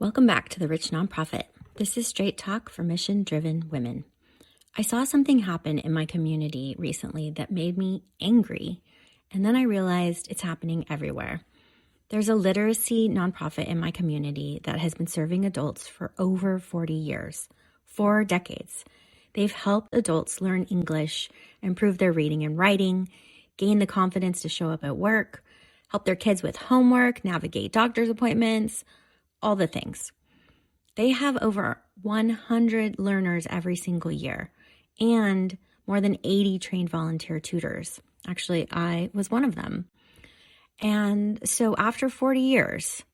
Welcome back to The Rich Nonprofit. This is Straight Talk for mission-driven women. I saw something happen in my community recently that made me angry, and then I realized it's happening everywhere. There's a literacy nonprofit in my community that has been serving adults for over 40 years, 4 decades. They've helped adults learn English, improve their reading and writing, gain the confidence to show up at work, help their kids with homework, navigate doctor's appointments, all the things. They have over 100 learners every single year and more than 80 trained volunteer tutors. Actually, I was one of them. And so after 40 years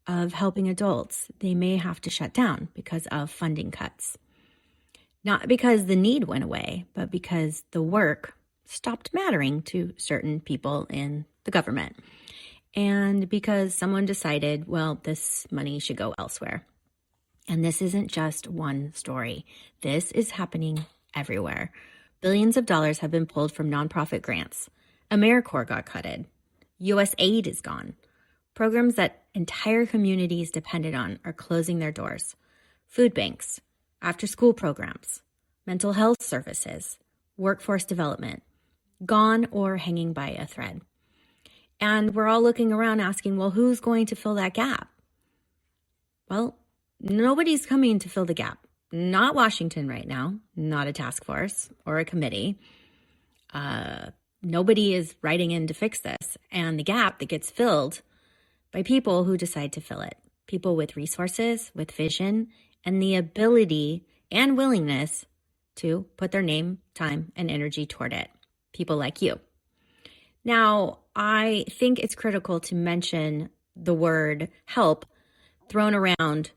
of helping adults, they may have to shut down because of funding cuts. Not because the need went away, but because the work stopped mattering to certain people in the government. And because someone decided, well, this money should go elsewhere. And this isn't just one story. This is happening everywhere. Billions of dollars have been pulled from nonprofit grants. AmeriCorps got cutted. U.S. aid is gone. Programs that entire communities depended on are closing their doors. Food banks, after-school programs, mental health services, workforce development, gone or hanging by a thread. And we're all looking around asking, well, who's going to fill that gap? Well, nobody's coming to fill the gap. Not Washington right now, not a task force or a committee. Nobody is writing in to fix this. And the gap that gets filled by people who decide to fill it. People with resources, with vision, and the ability and willingness to put their name, time, and energy toward it. People like you. Now, I think it's critical to mention the word help thrown around.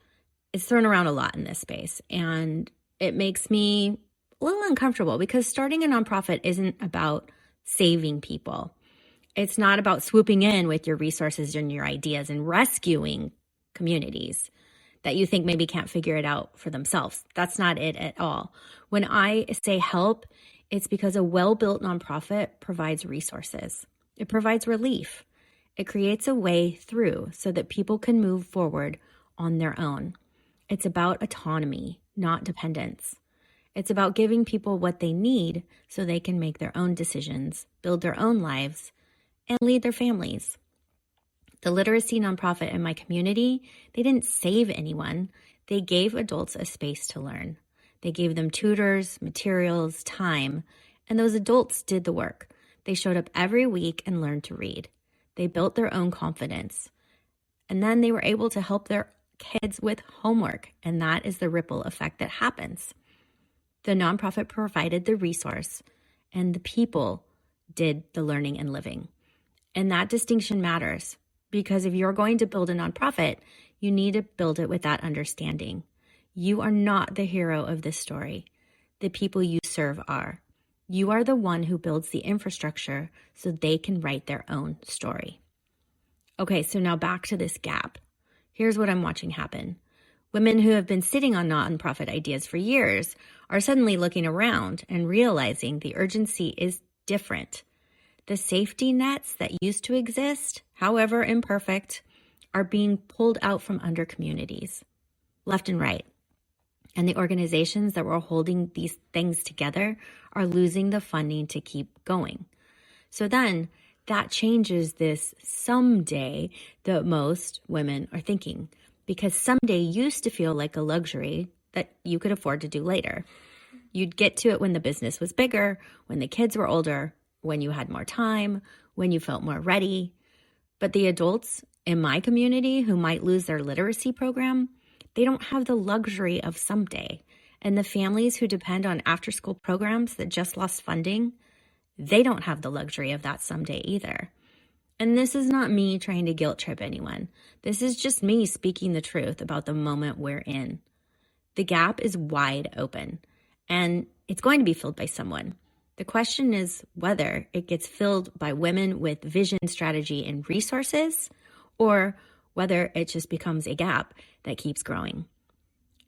It's thrown around a lot in this space, and it makes me a little uncomfortable because starting a nonprofit isn't about saving people. It's not about swooping in with your resources and your ideas and rescuing communities that you think maybe can't figure it out for themselves. That's not it at all. When I say help, it's because a well-built nonprofit provides resources. It provides relief. It creates a way through so that people can move forward on their own. It's about autonomy, not dependence. It's about giving people what they need so they can make their own decisions, build their own lives, and lead their families. The literacy nonprofit in my community, they didn't save anyone. They gave adults a space to learn. They gave them tutors, materials, time, and those adults did the work. They showed up every week and learned to read. They built their own confidence. And then they were able to help their kids with homework, and that is the ripple effect that happens. The nonprofit provided the resource, and the people did the learning and living. And that distinction matters, because if you're going to build a nonprofit, you need to build it with that understanding. You are not the hero of this story. The people you serve are. You are the one who builds the infrastructure so they can write their own story. Okay, so now back to this gap. Here's what I'm watching happen. Women who have been sitting on nonprofit ideas for years are suddenly looking around and realizing the urgency is different. The safety nets that used to exist, however imperfect, are being pulled out from under communities, left and right. And the organizations that were holding these things together are losing the funding to keep going. So then that changes this someday that most women are thinking, because someday used to feel like a luxury that you could afford to do later. You'd get to it when the business was bigger, when the kids were older, when you had more time, when you felt more ready. But the adults in my community who might lose their literacy program, they don't have the luxury of someday. And the families who depend on after-school programs that just lost funding, they don't have the luxury of that someday either. And this is not me trying to guilt trip anyone. This is just me speaking the truth about the moment we're in. The gap is wide open, and it's going to be filled by someone. The question is whether it gets filled by women with vision, strategy, and resources, or whether it just becomes a gap that keeps growing.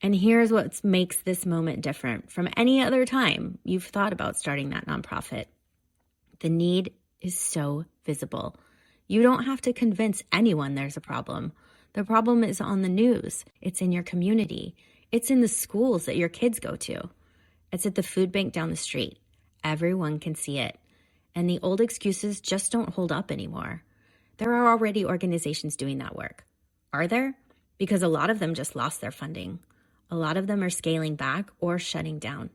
And here's what makes this moment different from any other time you've thought about starting that nonprofit. The need is so visible. You don't have to convince anyone there's a problem. The problem is on the news. It's in your community. It's in the schools that your kids go to. It's at the food bank down the street. Everyone can see it. And the old excuses just don't hold up anymore. There are already organizations doing that work. Are there? Because a lot of them just lost their funding. A lot of them are scaling back or shutting down.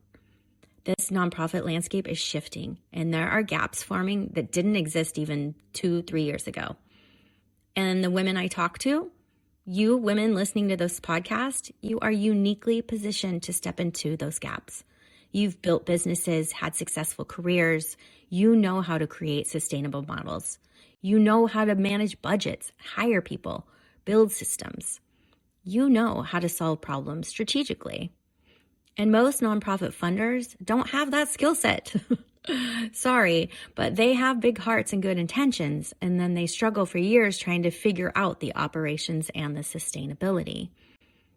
This nonprofit landscape is shifting, and there are gaps forming that didn't exist even 2-3 years ago. And the women I talk to, you women listening to this podcast, you are uniquely positioned to step into those gaps. You've built businesses, had successful careers. You know how to create sustainable models. You know how to manage budgets, hire people, build systems. You know how to solve problems strategically. And most nonprofit funders don't have that skill set. Sorry, but they have big hearts and good intentions, and then they struggle for years trying to figure out the operations and the sustainability.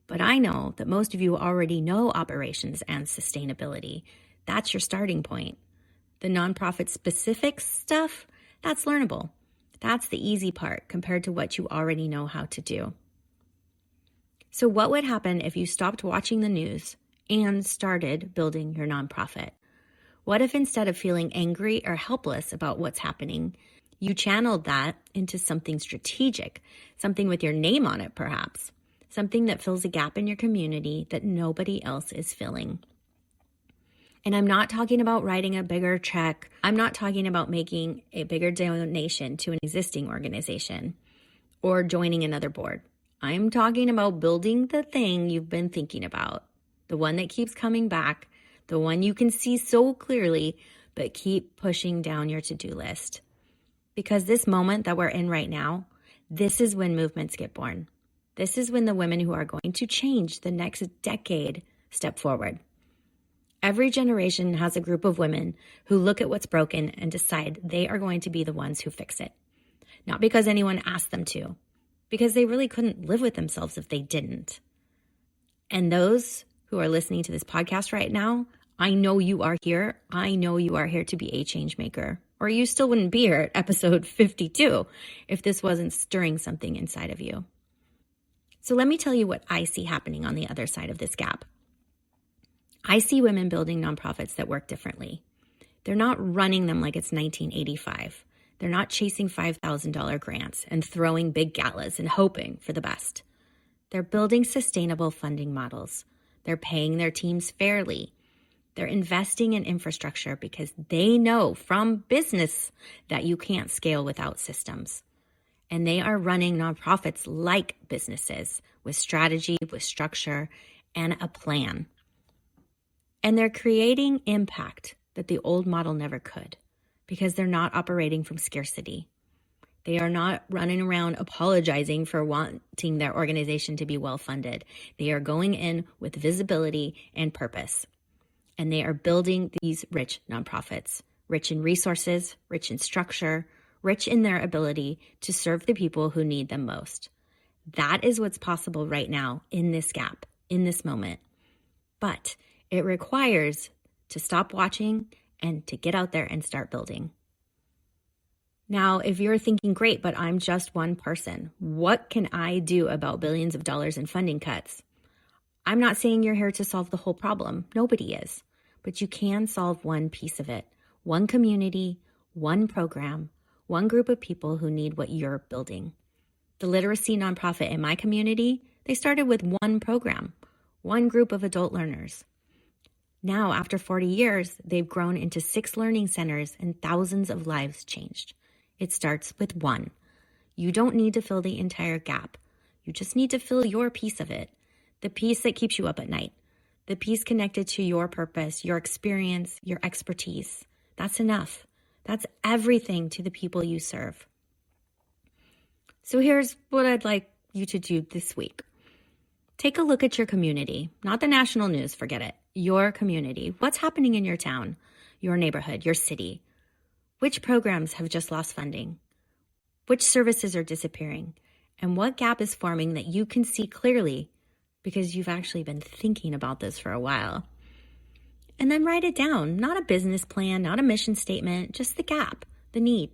But I know that most of you already know operations and sustainability. That's your starting point. The nonprofit specific stuff, that's learnable. That's the easy part compared to what you already know how to do. So what would happen if you stopped watching the news and started building your nonprofit? What if instead of feeling angry or helpless about what's happening, you channeled that into something strategic, something with your name on it perhaps, something that fills a gap in your community that nobody else is filling? And I'm not talking about writing a bigger check. I'm not talking about making a bigger donation to an existing organization or joining another board. I'm talking about building the thing you've been thinking about, the one that keeps coming back, the one you can see so clearly, but keep pushing down your to-do list. Because this moment that we're in right now, this is when movements get born. This is when the women who are going to change the next decade step forward. Every generation has a group of women who look at what's broken and decide they are going to be the ones who fix it. Not because anyone asked them to, because they really couldn't live with themselves if they didn't. And those who are listening to this podcast right now, I know you are here. I know you are here to be a change maker, or you still wouldn't be here at episode 52 if this wasn't stirring something inside of you. So let me tell you what I see happening on the other side of this gap. I see women building nonprofits that work differently. They're not running them like it's 1985. They're not chasing $5,000 grants and throwing big galas and hoping for the best. They're building sustainable funding models. They're paying their teams fairly. They're investing in infrastructure because they know from business that you can't scale without systems. And they are running nonprofits like businesses with strategy, with structure, and a plan. And they're creating impact that the old model never could because they're not operating from scarcity. They are not running around apologizing for wanting their organization to be well-funded. They are going in with visibility and purpose. And they are building these rich nonprofits, rich in resources, rich in structure, rich in their ability to serve the people who need them most. That is what's possible right now in this gap, in this moment. But it requires to stop watching and to get out there and start building. Now, if you're thinking, great, but I'm just one person, what can I do about billions of dollars in funding cuts? I'm not saying you're here to solve the whole problem. Nobody is. But you can solve one piece of it. One community, one program, one group of people who need what you're building. The literacy nonprofit in my community, they started with one program, one group of adult learners. Now, after 40 years, they've grown into 6 learning centers and thousands of lives changed. It starts with one. You don't need to fill the entire gap. You just need to fill your piece of it, the piece that keeps you up at night, the piece connected to your purpose, your experience, your expertise. That's enough. That's everything to the people you serve. So here's what I'd like you to do this week. Take a look at your community, not the national news, forget it. Your community. What's happening in your town, your neighborhood, your city? Which programs have just lost funding? Which services are disappearing? And what gap is forming that you can see clearly because you've actually been thinking about this for a while? And then write it down, not a business plan, not a mission statement, just the gap, the need,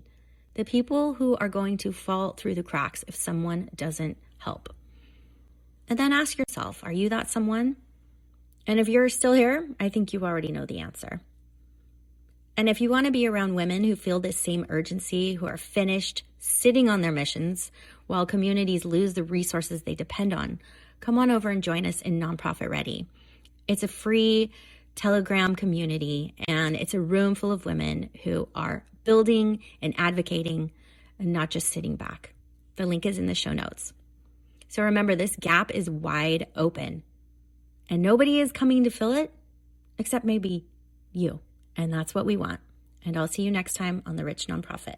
the people who are going to fall through the cracks if someone doesn't help. And then ask yourself, are you that someone? And if you're still here, I think you already know the answer. And if you want to be around women who feel this same urgency, who are finished sitting on their missions while communities lose the resources they depend on, come on over and join us in Nonprofit Ready. It's a free Telegram community, and it's a room full of women who are building and advocating and not just sitting back. The link is in the show notes. So remember, this gap is wide open, and nobody is coming to fill it except maybe you. And that's what we want. And I'll see you next time on The Rich Nonprofit.